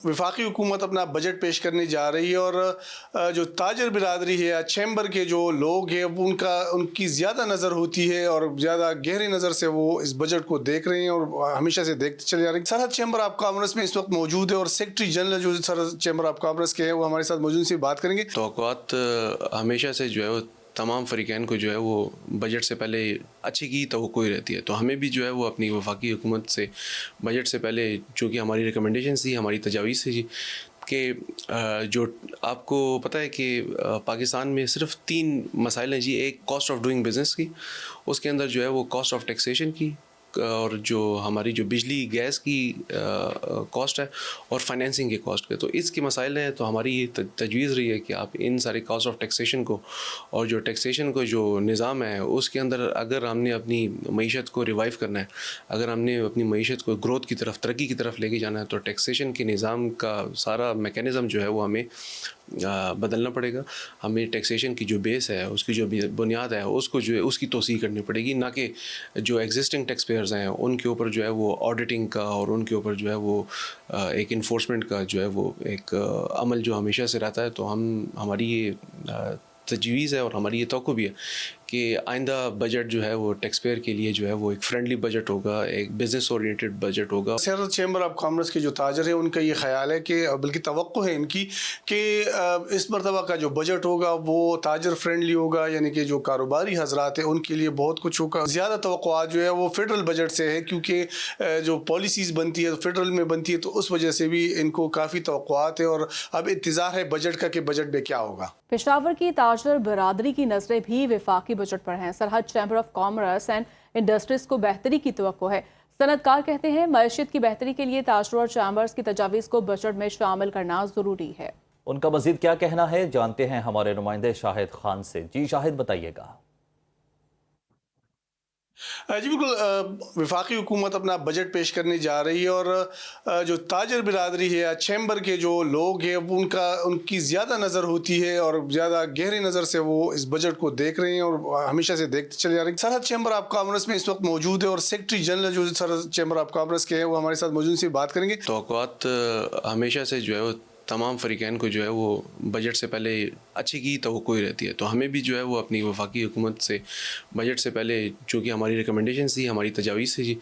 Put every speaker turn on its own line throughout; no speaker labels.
वफाकी हुकूमत अपना बजट पेश करने जा रही है और जो ताजर बिरादरी है या चैम्बर के जो लोग हैं उनकी ज़्यादा नज़र होती है और ज़्यादा गहरी नज़र से वो इस बजट को देख रहे हैं और हमेशा से देखते चले जा रहे हैं। सरहद चैम्बर ऑफ कॉमर्स में इस वक्त मौजूद है और सेक्रेटरी जनरल जो सरहद चैम्बर ऑफ कॉमर्स के हैं वो हमारे साथ मौजूद से बात करेंगे।
तवक्कुआत हमेशा से जो है वो तमाम फ़रीक़ैन को जो है वो बजट से पहले अच्छी की तवक्को ही रहती है, तो हमें भी जो है वो अपनी वफाकी हुकूमत से बजट से पहले जो कि हमारी रिकमेंडेशन थी, हमारी तजावीज़ थी कि जो आपको पता है कि पाकिस्तान में सिर्फ 3 मसाइल हैं जी। एक कॉस्ट ऑफ डूइंग बिज़नेस की, उसके अंदर जो है वो कॉस्ट ऑफ टैक्सेशन की, और जो हमारी जो बिजली गैस की कॉस्ट है और फाइनेंसिंग के कॉस्ट के, तो इसके मसाइल हैं। तो हमारी ये तजवीज़ रही है कि आप इन सारी कॉस्ट ऑफ टैक्सेशन को और जो टैक्सेशन को जो निज़ाम है उसके अंदर अगर हमने अपनी मईशत को रिवाइव करना है, अगर हमने अपनी मईशत को ग्रोथ की तरफ, तरक्की की तरफ लेके जाना है, तो टैक्सेशन के निज़ाम का सारा मेकनिज़म जो है वो हमें बदलना पड़ेगा। हमें टैक्सेशन की जो बेस है, उसकी जो बुनियाद है, उसको जो है उसकी तोसी करनी पड़ेगी, ना कि जो एग्जिस्टिंग टैक्स पेयर्स हैं उनके ऊपर जो है वो ऑडिटिंग का और उनके ऊपर जो है वो एक इन्फोर्समेंट का जो है वो एक अमल जो हमेशा से रहता है। तो हमारी ये तजवीज़ है और हमारी ये तवक्को भी है कि आइंदा बजट जो है वो टैक्स पेयर के लिए जो है वो एक फ्रेंडली बजट होगा, एक बिज़नेस ओरिएंटेड बजट होगा।
सरहद चैम्बर ऑफ कॉमर्स के जो ताजर है उनका ये ख्याल है कि बल्कि तवक्को है इनकी कि इस मरतबा का जो बजट होगा वो ताजर फ्रेंडली होगा, यानी कि जो कारोबारी हजरात हैं उनके लिए बहुत कुछ होगा। ज़्यादा तवक्कुआत जो है वो फेडरल बजट से है, क्योंकि जो पॉलिसीज़ बनती है फेडरल में बनती है, तो उस वजह से भी इनको काफ़ी तवक्कुआत है और अब इंतज़ार है बजट का कि बजट में क्या होगा।
पेशावर की ताजर बिरादरी की नजरें भी वफाकी बजट पर हैं। सरहद chamber of commerce and industries को बेहतरी की तवक्को है। सनतकार कहते हैं मईशत की बेहतरी के लिए ताजरों और चैम्बर्स की तजावीज़ को बजट में शामिल करना ज़रूरी है।
उनका मजीद क्या कहना है जानते हैं हमारे नुमाइंदे शाहिद खान से। जी शाहिद, बताइएगा।
जी बिल्कुल, वफाकी हुकूमत अपना बजट पेश करने जा रही है और जो ताजर बिरादरी है या चैम्बर के जो लोग हैं उनकी ज़्यादा नज़र होती है और ज़्यादा गहरी नज़र से वो इस बजट को देख रहे हैं और हमेशा से देखते चले जा रहे हैं। सरहद चैम्बर ऑफ कॉमर्स में इस वक्त मौजूद है और सेक्रेटरी जनरल जो सरहद चैम्बर ऑफ कॉमर्स के हैं वो हमारे साथ मौजूद से बात करेंगे।
तवक्कुआत हमेशा से जो है वो तमाम फ़रीक़ैन को जो है वो बजट से पहले अच्छी की तवक्को ही रहती है, तो हमें भी जो है वो अपनी वफाकी हुकूमत से बजट से पहले जो कि हमारी रिकमेंडेशन थी, हमारी तजावीज़ थी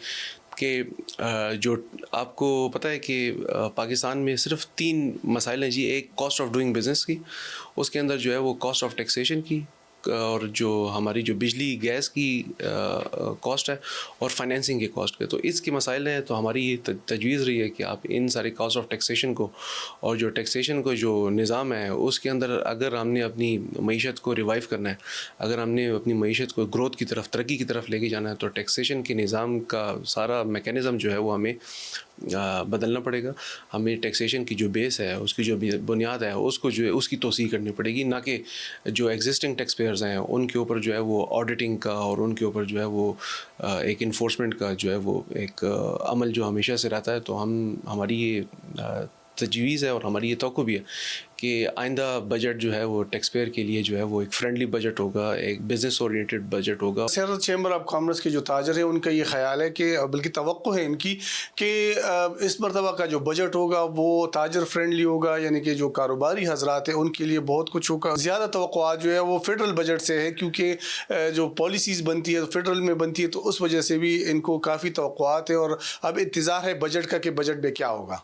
कि जो आपको पता है कि पाकिस्तान में सिर्फ 3 मसाइल हैं जी। एक कॉस्ट ऑफ डूइंग बिज़नेस की, उसके अंदर जो है वो कॉस्ट ऑफ टैक्सेशन की, और जो हमारी जो बिजली गैस की कॉस्ट है और फाइनेंसिंग के कॉस्ट के, तो इसके मसाइल हैं। तो हमारी ये तजवीज़ रही है कि आप इन सारी कॉस्ट ऑफ टैक्सेशन को और जो टैक्सेशन को जो निज़ाम है उसके अंदर अगर हमने अपनी मईशत को रिवाइव करना है, अगर हमने अपनी मईशत को ग्रोथ की तरफ, तरक्की की तरफ लेके जाना है, तो टैक्सेशन के निज़ाम का सारा मेकनिज़म जो है वो हमें बदलना पड़ेगा। हमें टैक्सेशन की जो बेस है, उसकी जो बुनियाद है, उसको जो है उसकी तोसी करनी पड़ेगी, ना कि जो एग्जिस्टिंग टैक्स पेयर्स हैं उनके ऊपर जो है वो ऑडिटिंग का और उनके ऊपर जो है वो एक इन्फोर्समेंट का जो है वो एक अमल जो हमेशा से रहता है। तो हमारी ये तजवीज़ है और हमारी ये तवक्को भी है कि आइंदा बजट जो है वो टैक्स पेयर के लिए जो है वो एक फ्रेंडली बजट होगा, एक बिज़नेस ओरिएंटेड बजट होगा।
सरहद चैम्बर ऑफ कॉमर्स के जो ताजर है उनका ये ख्याल है कि बल्कि तवक्को है इनकी कि इस मरतबा का जो बजट होगा वो ताजर फ्रेंडली होगा, यानी कि जो कारोबारी हजरात हैं उनके लिए बहुत कुछ होगा। ज़्यादा तवक्कुआत जो है वो फेडरल बजट से है, क्योंकि जो पॉलिसीज़ बनती है फेडरल में बनती है, तो उस वजह से भी इनको काफ़ी तवक्कुआत है और अब इंतज़ार है बजट का कि बजट में क्या होगा।